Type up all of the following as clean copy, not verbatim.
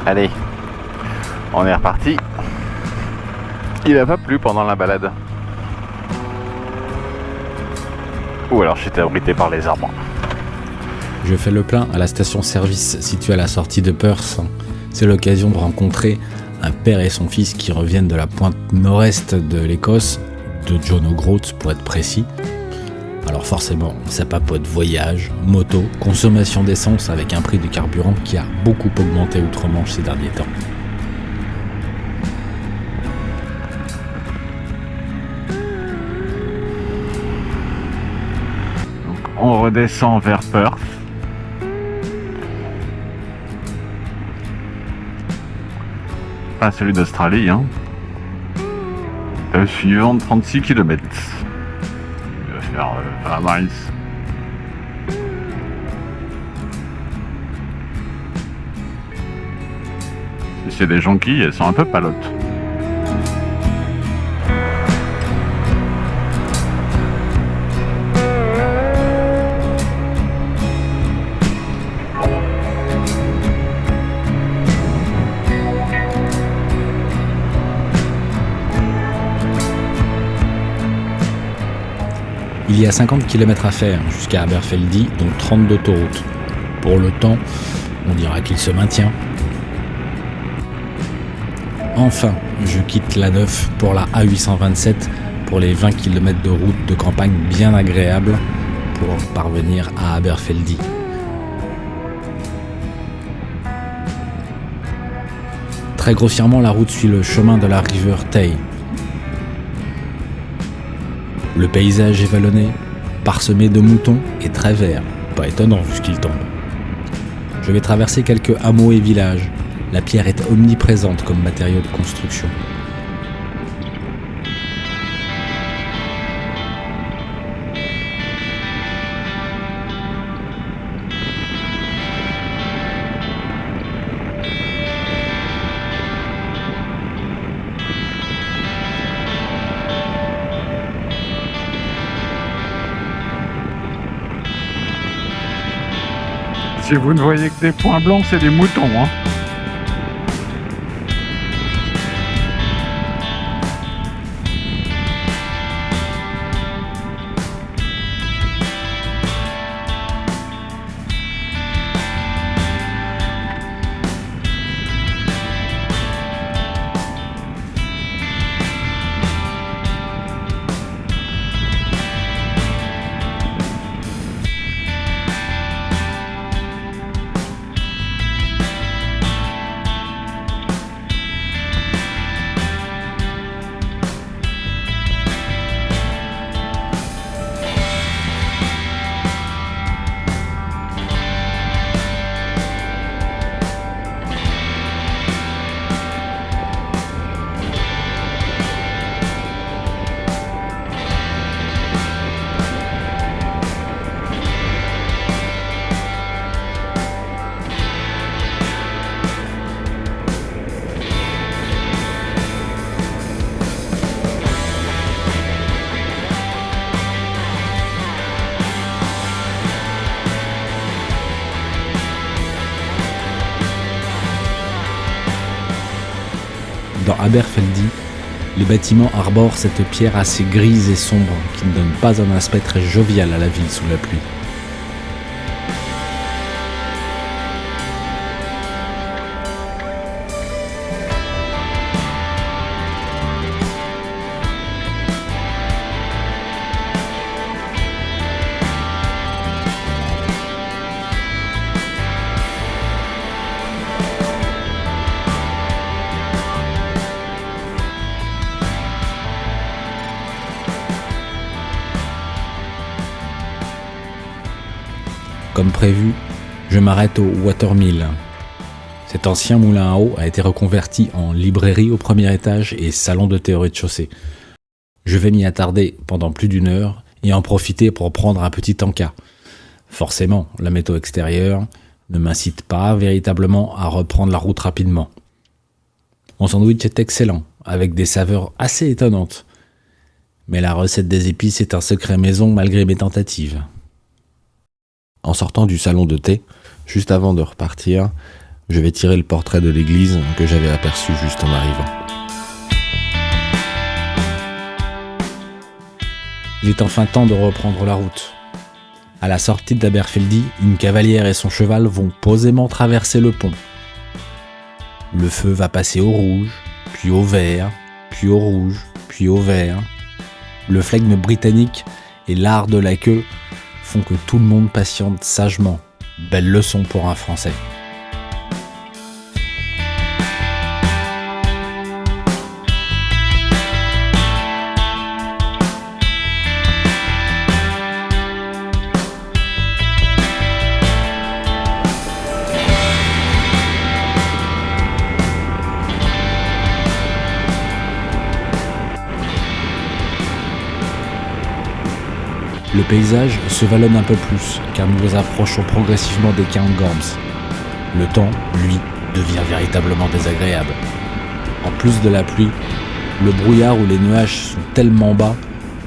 Allez, on est reparti. Il a pas plu pendant la balade. Ou alors j'étais abrité par les arbres. Je fais le plein à la station-service située à la sortie de Perth. C'est l'occasion de rencontrer un père et son fils qui reviennent de la pointe nord-est de l'Écosse, de John O'Groats pour être précis. Alors forcément, ça papote voyage, moto, consommation d'essence avec un prix du carburant qui a beaucoup augmenté outre-Manche ces derniers temps. Donc, on redescend vers Perth. Pas celui d'Australie, hein. Suivant de 36 km. Il va faire 20 miles. Si c'est des jonquilles, elles sont un peu palotes. Il y a 50 km à faire jusqu'à Aberfeldy, donc 30 d'autoroute. Pour le temps, on dira qu'il se maintient. Enfin, je quitte la 9 pour la A827 pour les 20 km de route de campagne bien agréable pour parvenir à Aberfeldy. Très grossièrement, la route suit le chemin de la River Tay. Le paysage est vallonné, parsemé de moutons et très vert, pas étonnant vu ce qu'il tombe. Je vais traverser quelques hameaux et villages. La pierre est omniprésente comme matériau de construction. Si vous ne voyez que des points blancs, c'est des moutons, hein. Dans Aberfeldy, les bâtiments arborent cette pierre assez grise et sombre qui ne donne pas un aspect très jovial à la ville sous la pluie. Comme prévu, je m'arrête au Watermill. Cet ancien moulin à eau a été reconverti en librairie au premier étage et salon de thé au rez-de-chaussée. Je vais m'y attarder pendant plus d'1 heure et en profiter pour prendre un petit encas. Forcément, la météo extérieure ne m'incite pas véritablement à reprendre la route rapidement. Mon sandwich est excellent, avec des saveurs assez étonnantes. Mais la recette des épices est un secret maison malgré mes tentatives. En sortant du salon de thé, juste avant de repartir, Je vais tirer le portrait de l'église que j'avais aperçu juste en arrivant. Il est enfin temps de reprendre la route. À la sortie d'Aberfeldy, une cavalière et son cheval vont posément traverser le pont. Le feu va passer au rouge, puis au vert, puis au rouge, puis au vert. Le flegme britannique et l'art de la queue font que tout le monde patiente sagement. Belle leçon pour un Français. Le paysage se vallonne un peu plus, car nous nous approchons progressivement des Cairngorms. Le temps, lui, devient véritablement désagréable. En plus de la pluie, le brouillard ou les nuages sont tellement bas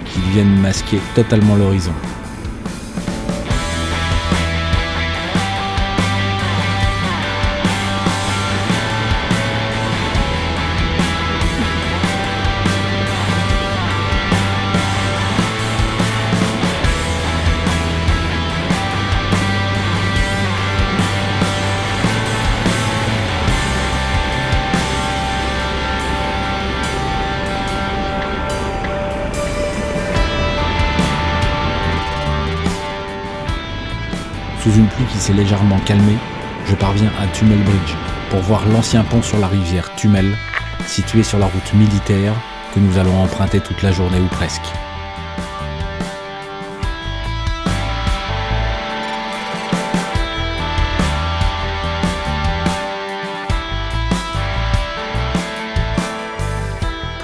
qu'ils viennent masquer totalement l'horizon. Sous une pluie qui s'est légèrement calmée, je parviens à Tummel Bridge pour voir l'ancien pont sur la rivière Tummel, situé sur la route militaire que nous allons emprunter toute la journée ou presque.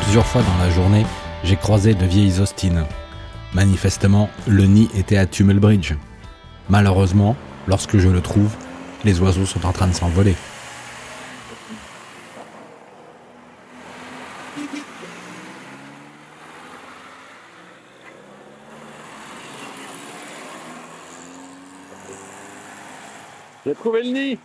Plusieurs fois dans la journée, j'ai croisé de vieilles ostines. Manifestement, le nid était à Tummel Bridge. Malheureusement, lorsque je le trouve, les oiseaux sont en train de s'envoler. J'ai trouvé le nid.